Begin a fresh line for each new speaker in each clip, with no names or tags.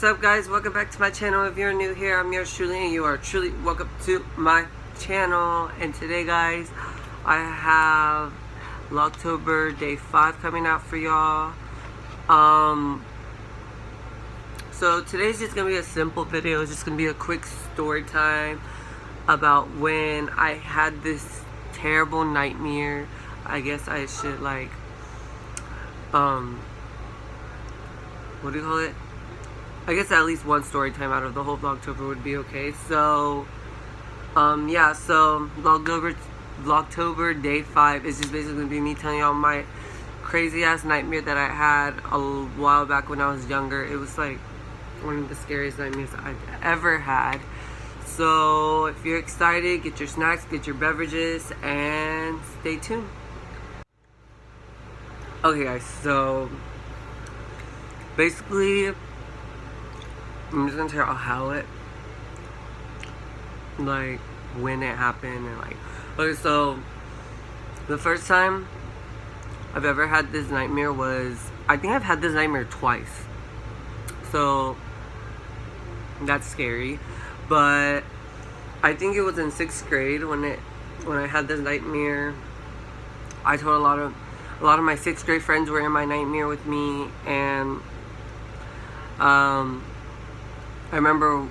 up, guys? Welcome back to my channel. If you're new here, I'm yours truly, and you are truly welcome to my channel. And today, guys, I have VLOGTOBER day 5 coming out for y'all. So today's just gonna be a simple video. It's just gonna be a quick story time about when I had this terrible nightmare. I guess I should what do you call it? I guess at least one story time out of the whole VLOGTOBER would be okay. So, yeah, so VLOGTOBER day 5 is just basically gonna be me telling y'all my crazy ass nightmare that I had a while back when I was younger. It was like one of the scariest nightmares I've ever had. So, if you're excited, get your snacks, get your beverages, and stay tuned. Okay, guys, so basically, I'm just gonna tell y'all how it, when it happened, and okay, so the first time I've ever had this nightmare was, I think I've had this nightmare twice, so that's scary. But I think it was in 6th grade when I had this nightmare. I told a lot of my 6th grade friends were in my nightmare with me, and I remember,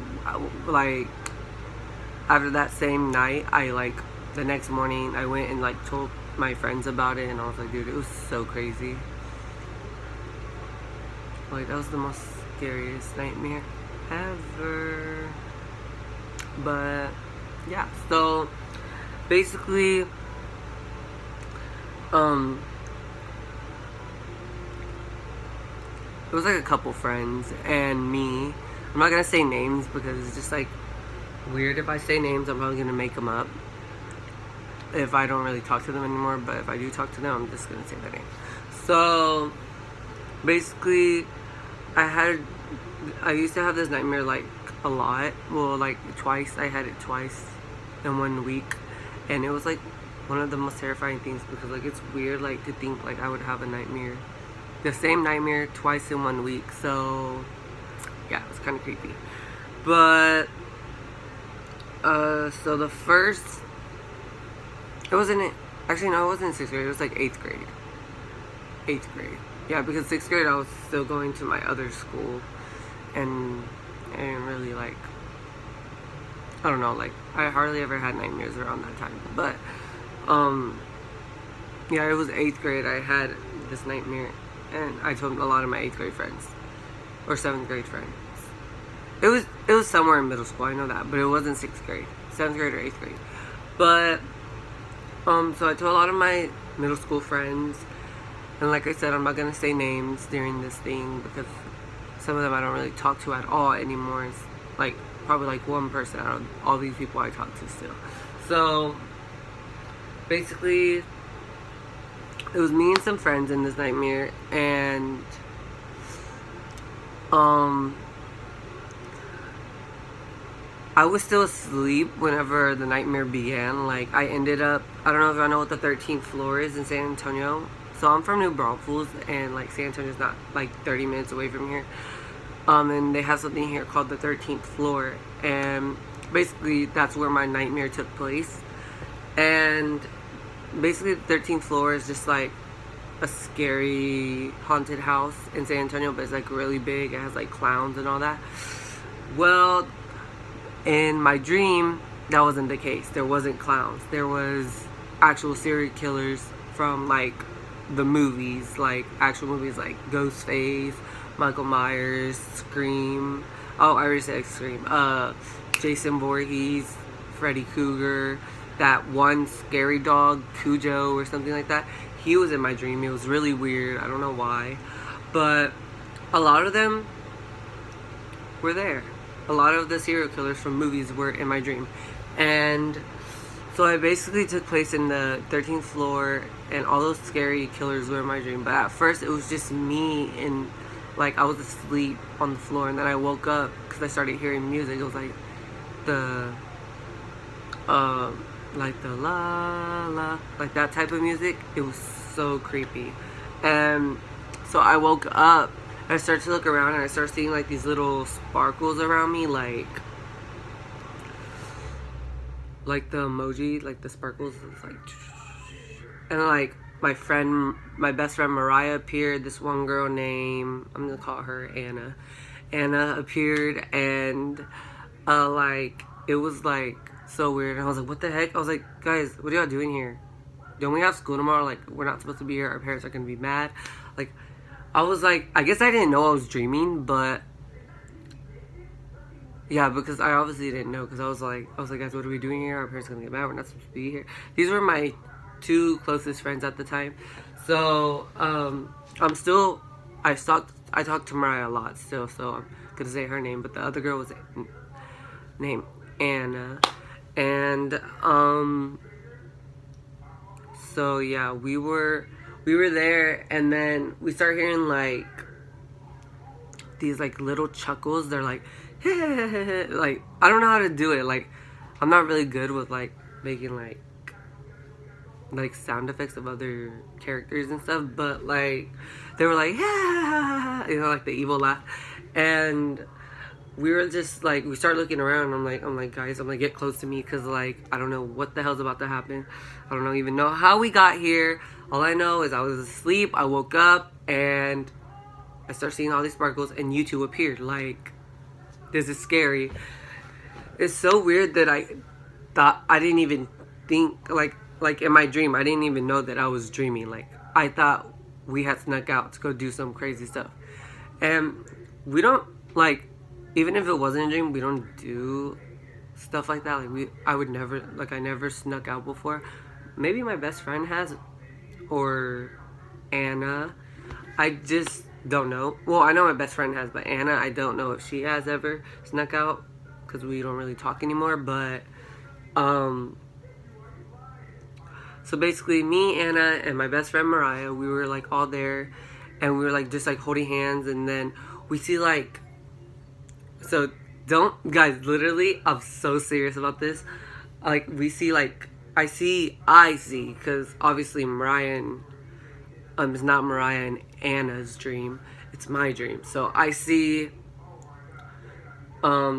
after that same night, the next morning, I went and, told my friends about it, and I was like, dude, it was so crazy. That was the most scariest nightmare ever. But, yeah, so, basically, it was a couple friends and me. I'm not gonna say names because it's just weird if I say names. I'm probably gonna make them up if I don't really talk to them anymore. But if I do talk to them, I'm just gonna say their name. So basically, I used to have this nightmare a lot. Well, twice. I had it twice in 1 week, and it was one of the most terrifying things because it's weird to think I would have a nightmare, the same nightmare twice in 1 week. So yeah, it was kind of creepy. But so the first, it wasn't, actually no, it wasn't 6th grade, it was 8th grade. 8th grade, yeah, because 6th grade I was still going to my other school, and I didn't really I don't know, I hardly ever had nightmares around that time. But yeah, it was 8th grade. I had this nightmare, and I told a lot of my 8th grade friends, or 7th grade friends. It was somewhere in middle school, I know that, but it wasn't 6th grade, 7th grade or 8th grade. But so I told a lot of my middle school friends, and like I said, I'm not gonna say names during this thing because some of them I don't really talk to at all anymore. It's probably one person out of all these people I talk to still. So basically, it was me and some friends in this nightmare, and I was still asleep whenever the nightmare began. I ended up, I don't know if I know what the 13th floor is in San Antonio. So I'm from New Braunfels, and San Antonio's not 30 minutes away from here. And they have something here called the 13th floor, and basically that's where my nightmare took place. And basically the 13th floor is just a scary haunted house in San Antonio, but it's really big. It has clowns and all that. Well, in my dream, that wasn't the case. There wasn't clowns. There was actual serial killers from the movies, actual movies Ghostface, Michael Myers, Scream. Oh, I already said Scream. Jason Voorhees, Freddy Krueger, that one scary dog, Cujo or something like that. He was in my dream. It was really weird. I don't know why. But a lot of them were there. A lot of the serial killers from movies were in my dream. And so I basically took place in the 13th floor, and all those scary killers were in my dream. But at first it was just me, and I was asleep on the floor, and then I woke up because I started hearing music. It was the la la, that type of music. It was so creepy. And so I woke up, I start to look around and I start seeing like these little sparkles around me, like the emoji, like the sparkles. It's like, and like my best friend Mariah appeared. This one girl named, I'm gonna call her Anna. Anna appeared, and like it was like so weird. And I was like, what the heck? I was like, guys, what are y'all doing here? Don't we have school tomorrow? Like, we're not supposed to be here. Our parents are gonna be mad. Like, I was like, I guess I didn't know I was dreaming, but yeah, because I obviously didn't know, because I was like, guys, what are we doing here? Our parents are gonna get mad. We're not supposed to be here. These were my 2 closest friends at the time. So, I talked to Mariah a lot still, so I'm gonna say her name, but the other girl was named Anna. And, so yeah, we were there, and then we start hearing like these like little chuckles. They're like, like, I don't know how to do it. Like, I'm not really good with like making like sound effects of other characters and stuff, but like they were like, you know, like the evil laugh. And we were just like, we started looking around, and I'm like, guys, I'm like, get close to me, because like I don't know what the hell's about to happen. I don't even know how we got here. All I know is I was asleep. I woke up and I started seeing all these sparkles, and you two appeared. Like, this is scary. It's so weird that I thought, I didn't even think, like in my dream, I didn't even know that I was dreaming. Like, I thought we had snuck out to go do some crazy stuff. And we don't, like, even if it wasn't a dream, we don't do stuff like that. Like, I would never, like, I never snuck out before. Maybe my best friend has, or Anna. I just don't know. Well, I know my best friend has, but Anna, I don't know if she has ever snuck out, because we don't really talk anymore. But so basically, me, Anna, and my best friend Mariah, we were like all there, and we were like just like holding hands, and then we see like, so don't, guys, literally, I'm so serious about this. Like, we see like, I see, because obviously Mariah and, it's not Mariah and Anna's dream, it's my dream. So I see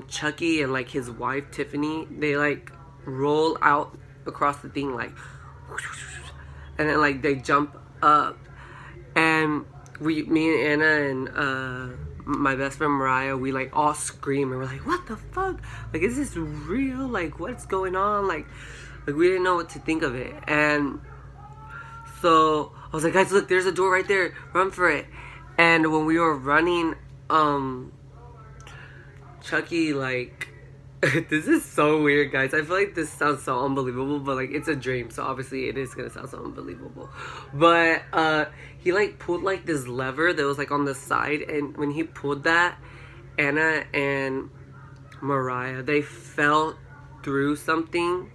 Chucky and like his wife Tiffany, they like roll out across the thing like, and then like they jump up, and me and Anna and my best friend Mariah, we like all scream, and we're like, what the fuck? Like, is this real? Like, what's going on? Like we didn't know what to think of it. And so I was like, guys, look, there's a door right there, run for it. And when we were running, Chucky, like, this is so weird, guys. I feel like this sounds so unbelievable, but like, it's a dream, so obviously it is gonna sound so unbelievable. But he like pulled like this lever that was like on the side, and when he pulled that, Anna and Mariah, they fell through something,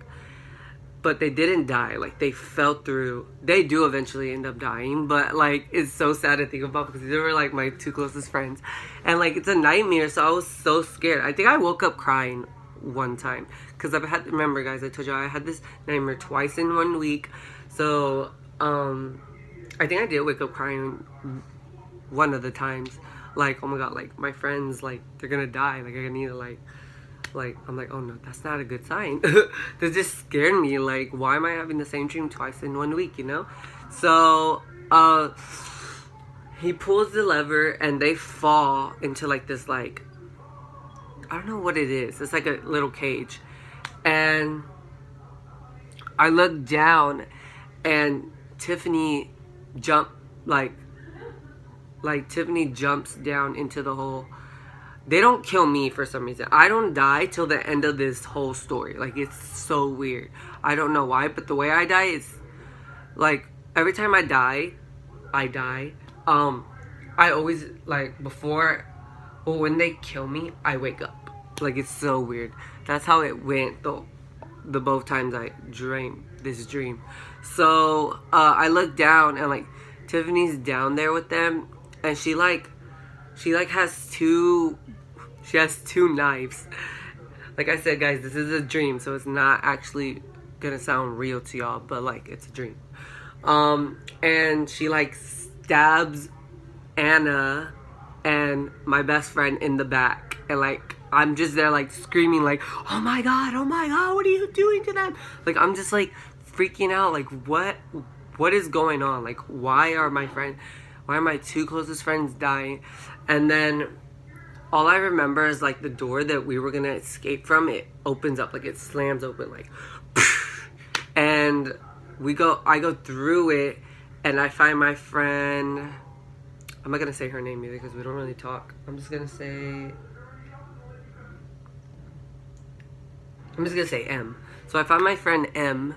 but they didn't die. Like, they fell through. They do eventually end up dying, but like, it's so sad to think about, because they were like my 2 closest friends, and like, it's a nightmare. So I was so scared. I think I woke up crying one time, because I've had, remember guys, I told you I had this nightmare twice in 1 week. So I think I did wake up crying one of the times. Like, oh my god, like my friends, like they're gonna die. Like, I need to like I'm like, oh no, that's not a good sign. That just scared me. Like, why am I having the same dream twice in 1 week, you know? So he pulls the lever, and they fall into like this, like, I don't know what it is. It's like a little cage. And I look down, and Tiffany Tiffany jumps down into the hole. They don't kill me for some reason. I don't die till the end of this whole story. Like, it's so weird. I don't know why, but the way I die is, like, every time I die. I always, like, when they kill me, I wake up. Like, it's so weird. That's how it went, the both times I dreamed this dream. So, I look down, and, like, Tiffany's down there with them, and she has two knives. Like I said, guys, this is a dream, so it's not actually gonna sound real to y'all, but like, it's a dream. And she like stabs Anna and my best friend in the back, and like I'm just there like screaming like, oh my god, what are you doing to them? Like I'm just like freaking out, like what is going on? Like why are my two closest friends dying? And then all I remember is like the door that we were gonna escape from, it opens up, like it slams open, like and I go through it, and I find my friend. I'm not gonna say her name either because we don't really talk. I'm just gonna say M. So I find my friend M,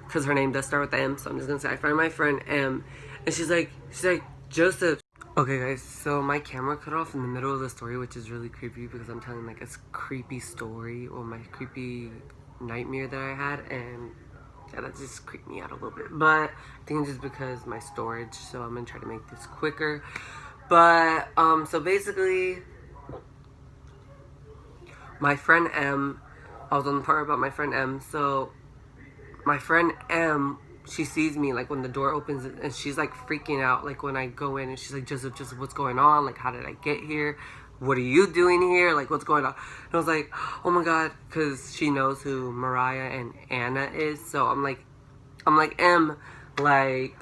because her name does start with M. So I'm just gonna say I find my friend M, and she's like Joseph. Okay guys, so my camera cut off in the middle of the story, which is really creepy because I'm telling like a creepy story, or my creepy nightmare that I had, and yeah, that just creeped me out a little bit. But I think it's just because my storage, so I'm gonna try to make this quicker. But so basically my friend M, I was on the part about my friend M. So my friend M, she sees me like when the door opens, and she's like freaking out like when I go in, and she's like, Joseph, what's going on? Like, how did I get here? What are you doing here? Like, what's going on? And I was like, oh my god, because she knows who Mariah and Anna is. So I'm like M, like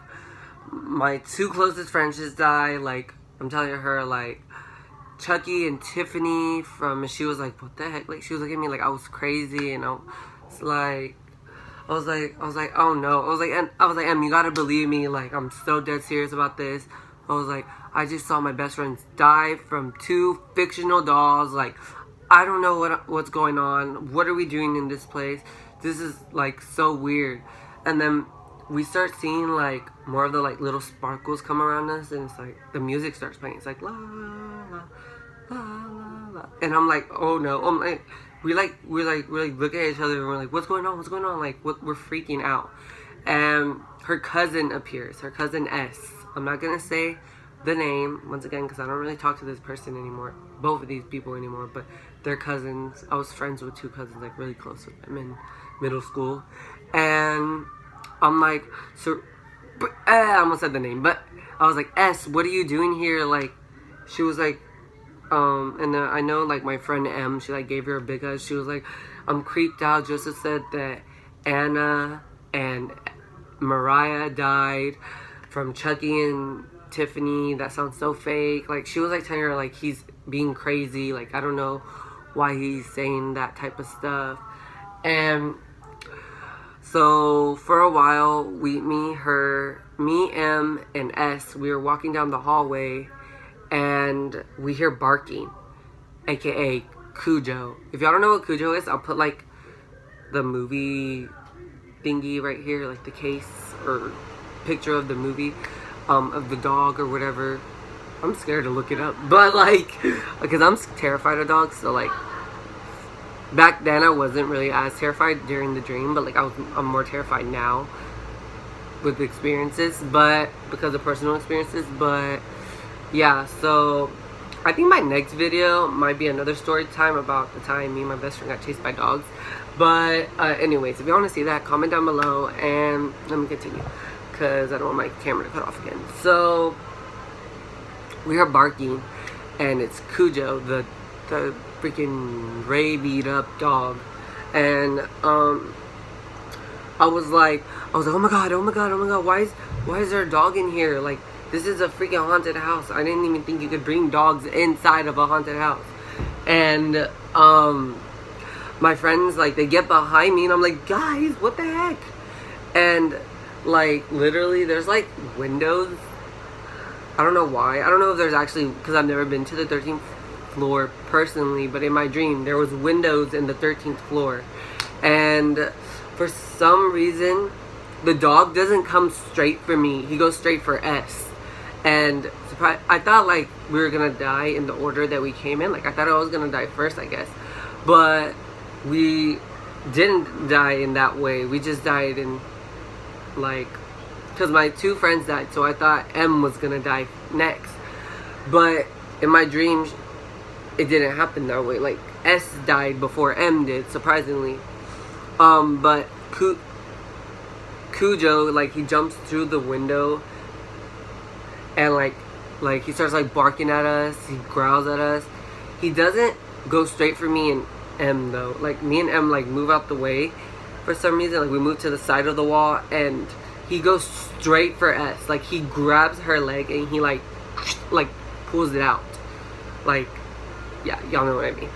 my two closest friends just died. Like I'm telling her, like Chucky and Tiffany she was like, what the heck? Like she was looking at me like I was crazy, and I was like, oh no. I was like, Em, you gotta believe me. Like, I'm so dead serious about this. I was like, I just saw my best friends die from 2 fictional dolls. Like, I don't know what's going on. What are we doing in this place? This is like so weird. And then we start seeing like more of the like little sparkles come around us, and it's like the music starts playing. It's like la la la la la, and I'm like, oh no. I'm like, we look at each other, and we're like, what's going on? Like, we're freaking out. And her cousin appears, her cousin S. I'm not gonna say the name once again because I don't really talk to this person anymore, both of these people anymore, but they're cousins. I was friends with 2 cousins, like really close with them in middle school. And I'm like, so I almost said the name, but I was like, S, what are you doing here? Like, she was like, and I know like my friend M, she like gave her a big hug. She was like, I'm creeped out. Joseph said that Anna and Mariah died from Chucky and Tiffany. That sounds so fake. Like she was like telling her like he's being crazy. Like I don't know why he's saying that type of stuff. And so for a while, me, M, and S, we were walking down the hallway, and we hear barking, aka Cujo. If y'all don't know what Cujo is, I'll put like the movie thingy right here, like the case or picture of the movie, of the dog or whatever. I'm scared to look it up, but like, because I'm terrified of dogs, so like, back then I wasn't really as terrified during the dream, but like I'm more terrified now with the experiences, but because of personal experiences. But yeah, so I think my next video might be another story time about the time me and my best friend got chased by dogs. But anyways, if you want to see that, comment down below, and let me continue because I don't want my camera to cut off again. So we heard barking, and it's Cujo, the freaking rabied up dog. And I was like, oh my god, why is there a dog in here? Like, this is a freaking haunted house. I didn't even think you could bring dogs inside of a haunted house. And my friends, like, they get behind me, and I'm like, guys, what the heck? And like literally there's like windows. I don't know why. I don't know if there's actually, because I've never been to the 13th floor personally, but in my dream there was windows in the 13th floor, and for some reason the dog doesn't come straight for me, he goes straight for S. And I thought like we were gonna die in the order that we came in. Like I thought I was gonna die first, I guess, but we didn't die in that way. We just died in like, because my 2 friends died, so I thought M was gonna die next. But in my dreams it didn't happen that way. Like S died before M did, surprisingly. But Cujo, like, he jumps through the window, and like Like, he starts like barking at us, he growls at us. He doesn't go straight for me and M though. Like, me and M like move out the way for some reason. Like, we move to the side of the wall, and he goes straight for S. Like, he grabs her leg and he like pulls it out. Like, yeah, y'all know what I mean.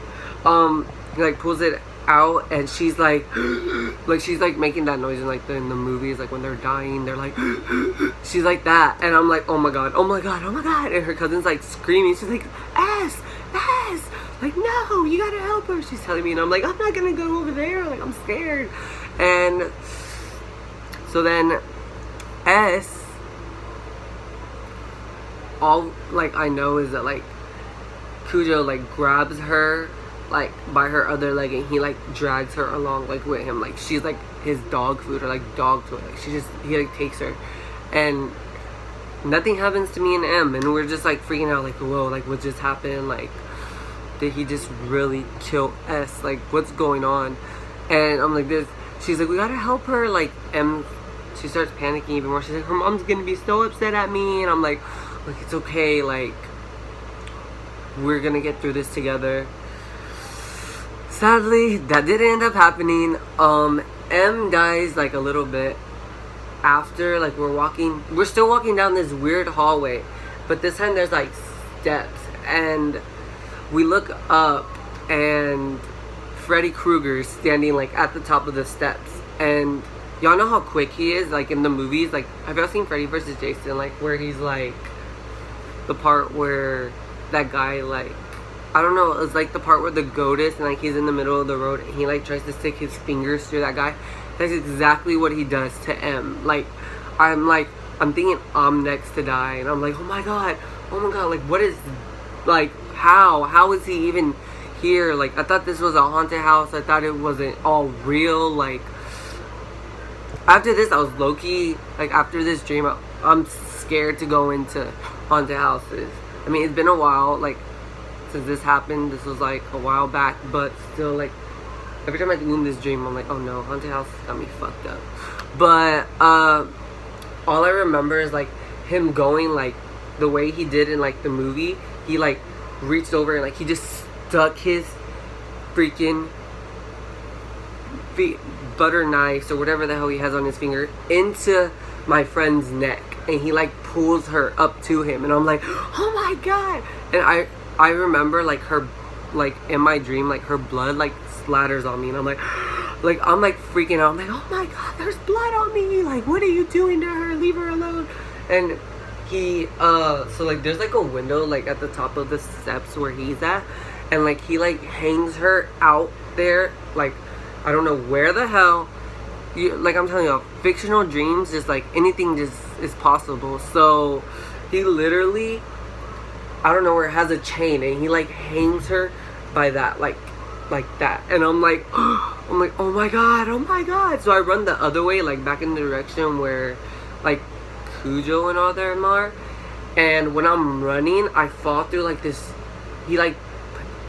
He like pulls it out, and she's like she's like making that noise in like in the movies, like when they're dying, they're like she's like that, and I'm like, oh my god, oh my god, oh my god, and her cousin's like screaming, she's like, S, like, no, you gotta help her, she's telling me, and I'm like, I'm not gonna go over there, like, I'm scared. And so then S, all like I know is that like Cujo like grabs her like by her other leg, and he like drags her along like with him, like she's like his dog food or like dog toy. Like he like takes her, and nothing happens to me and M, and we're just like freaking out, like, whoa, like what just happened? Like, did he just really kill S? Like, what's going on? And I'm like, this. She's like, we gotta help her. Like, M, she starts panicking even more. She's like, her mom's gonna be so upset at me, and I'm like, it's okay. Like, we're gonna get through this together. Sadly, that didn't end up happening. M dies like a little bit after, like, we're still walking down this weird hallway, but this time there's like steps, and we look up, and Freddy Krueger's standing like at the top of the steps, and y'all know how quick he is, like in the movies. Like, have y'all seen Freddy vs. Jason, like where he's like the part where that guy, like, I don't know, it's like the part where the goat is, and like he's in the middle of the road, and he like tries to stick his fingers through that guy. That's exactly what he does to M. Like, I'm thinking I'm next to die, and I'm like, oh my god, like, what is, like, how is he even here? Like, I thought this was a haunted house, I thought it wasn't all real. Like, after this, I was low-key, like, after this dream, I'm scared to go into haunted houses. I mean, it's been a while, like, since this happened. This was like a while back, but still, like, every time I think in this dream, I'm like, oh no, haunted house got me fucked up. But all I remember is like him going like the way he did in like the movie. He like reached over and like he just stuck his freaking butter knife or whatever the hell he has on his finger into my friend's neck, and he like pulls her up to him, and I'm like, oh my god. And I remember like her, like in my dream, like her blood like splatters on me, and I'm like freaking out. I'm like, oh my god, there's blood on me, like, what are you doing to her? Leave her alone. And he so like there's like a window like at the top of the steps where he's at, and like he like hangs her out there, like I don't know where the hell. Like, I'm telling you, fictional dreams, just like anything just is possible. So he literally, I don't know where, has a chain, and he like hangs her by that, like that. And I'm like, oh my god. So I run the other way, like back in the direction where like Cujo and all them are. And when I'm running, I fall through like this, he like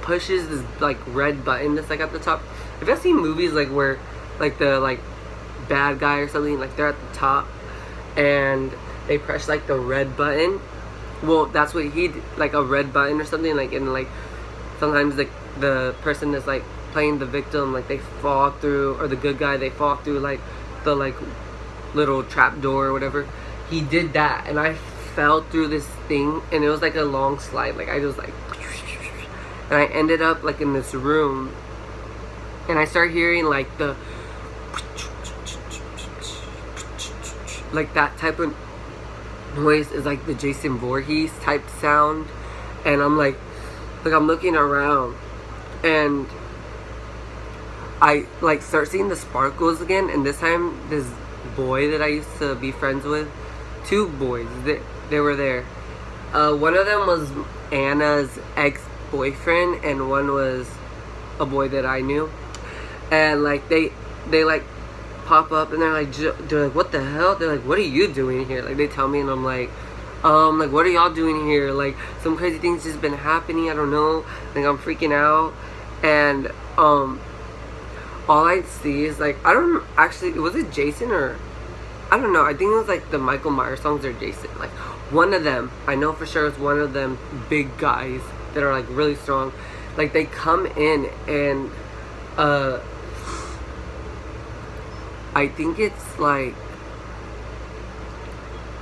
pushes this like red button that's like at the top. Have you seen movies like where like the like bad guy or something, like they're at the top and they press like the red button? Well, that's what he did, like a red button or something, like, and like sometimes the person that's like playing the victim, like they fall through, or the good guy, they fall through like the like little trap door or whatever. He did that, and I fell through this thing, and it was like a long slide, like I just like, and I ended up like in this room, and I start hearing like the like that type of noise is like the Jason Voorhees type sound. And I'm like I'm looking around, and I like start seeing the sparkles again. And this time this boy that I used to be friends with, two boys, they were there. One of them was Anna's ex-boyfriend, and one was a boy that I knew. And like they like pop up, and they're like, what the hell? They're like, what are you doing here? Like, they tell me, and I'm like, what are y'all doing here? Like, some crazy things just been happening, I don't know. Like, I'm freaking out. And all I see is like, I don't actually, was it Jason, or I don't know, I think it was like the Michael Myers songs, or Jason, like, one of them, I know for sure it's one of them big guys that are like really strong. Like they come in and I think it's like,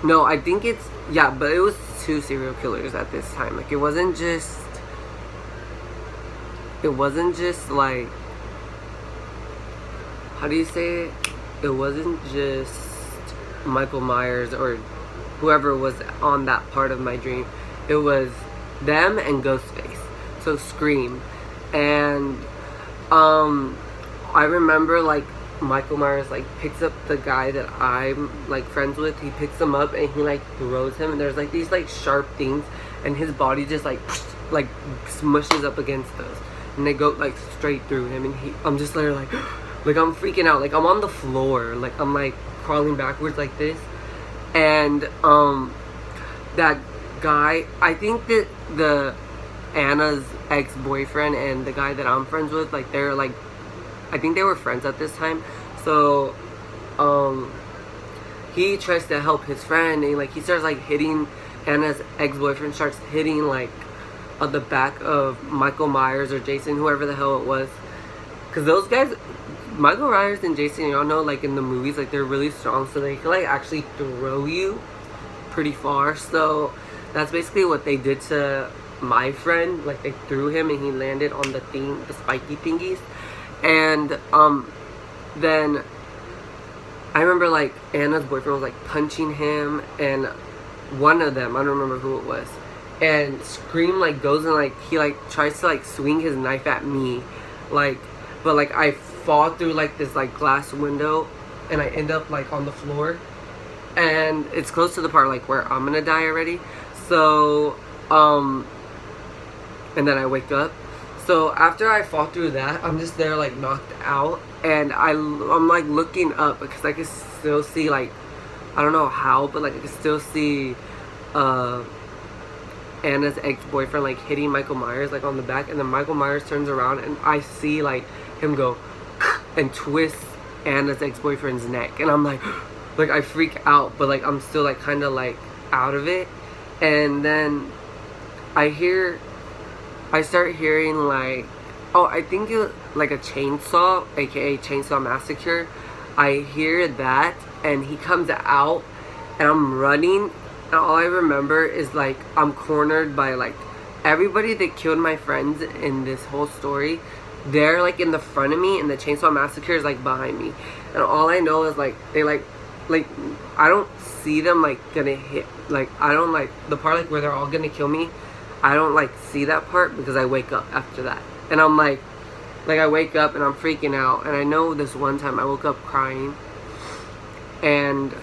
no, I think it's, yeah, but it was 2 serial killers at this time. Like it wasn't just like, how do you say it? It wasn't just Michael Myers or whoever was on that part of my dream. It was them and Ghostface. So Scream. And I remember like Michael Myers like picks up the guy that I'm like friends with. He picks him up and he like throws him, and there's like these like sharp things, and his body just like smushes up against those, and they go like straight through him, and I'm just like I'm freaking out. Like I'm on the floor, like I'm like crawling backwards like this. And that guy, I think that the Anna's ex-boyfriend and the guy that I'm friends with, like they're like, I think they were friends at this time. So he tries to help his friend, and like he starts like hitting, Anna's ex-boyfriend starts hitting like on the back of Michael Myers or Jason, whoever the hell it was, because those guys, Michael Myers and Jason, y'all know, like in the movies, like they're really strong, so they can like actually throw you pretty far. So that's basically what they did to my friend. Like they threw him and he landed on the thing, the spiky thingies. And then I remember like Anna's boyfriend was like punching him, and one of them, I don't remember who it was, and Scream like goes and like he like tries to like swing his knife at me, like, but like I fall through like this like glass window, and I end up like on the floor, and it's close to the part like where I'm gonna die already. So and then I wake up. So after I fall through that, I'm just there like knocked out, and I'm like looking up because I can still see, like, I don't know how, but like I can still see Anna's ex-boyfriend like hitting Michael Myers like on the back, and then Michael Myers turns around and I see like him go and twist Anna's ex-boyfriend's neck, and I'm like I freak out, but like I'm still like kind of like out of it. And then I start hearing like, oh, I think it like a chainsaw, aka Chainsaw Massacre. I hear that, and he comes out, and I'm running, and all I remember is like I'm cornered by like everybody that killed my friends in this whole story. They're like in the front of me, and the Chainsaw Massacre is like behind me, and all I know is like they like I don't see them like gonna hit, like I don't like the part like where they're all gonna kill me. I don't like see that part because I wake up after that, and I'm like I wake up and I'm freaking out. And I know this one time I woke up crying, and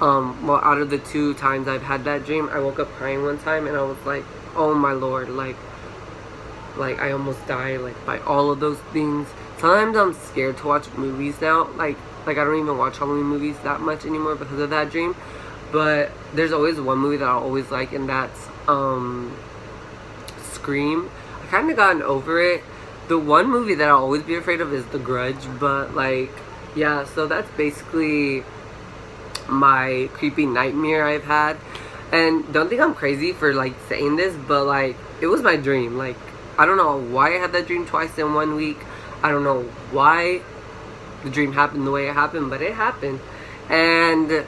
well, out of the 2 times I've had that dream, I woke up crying one time, and I was like, oh my lord, like I almost died like by all of those things. Sometimes I'm scared to watch movies now, like I don't even watch Halloween movies that much anymore because of that dream. But there's always one movie that I'll always like, and that's Scream. I kind of gotten over it. The one movie that I'll always be afraid of is The Grudge, but like, yeah, so that's basically my creepy nightmare I've had. And don't think I'm crazy for like saying this, but like it was my dream. Like I don't know why I had that dream twice in 1 week. I don't know why the dream happened the way it happened, but it happened. And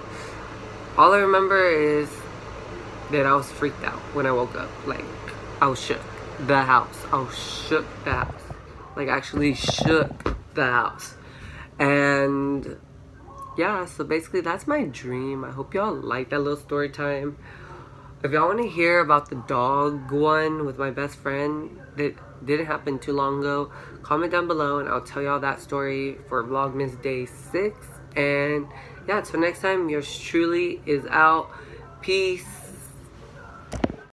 all I remember is that I was freaked out when I woke up. Like I was shook. The house. I was shook the house. Like actually shook the house. And yeah, so basically that's my dream. I hope y'all like that little story time. If y'all want to hear about the dog one with my best friend that didn't happen too long ago, comment down below and I'll tell y'all that story for Vlogmas Day 6. And yeah, till next time, yours truly is out. Peace.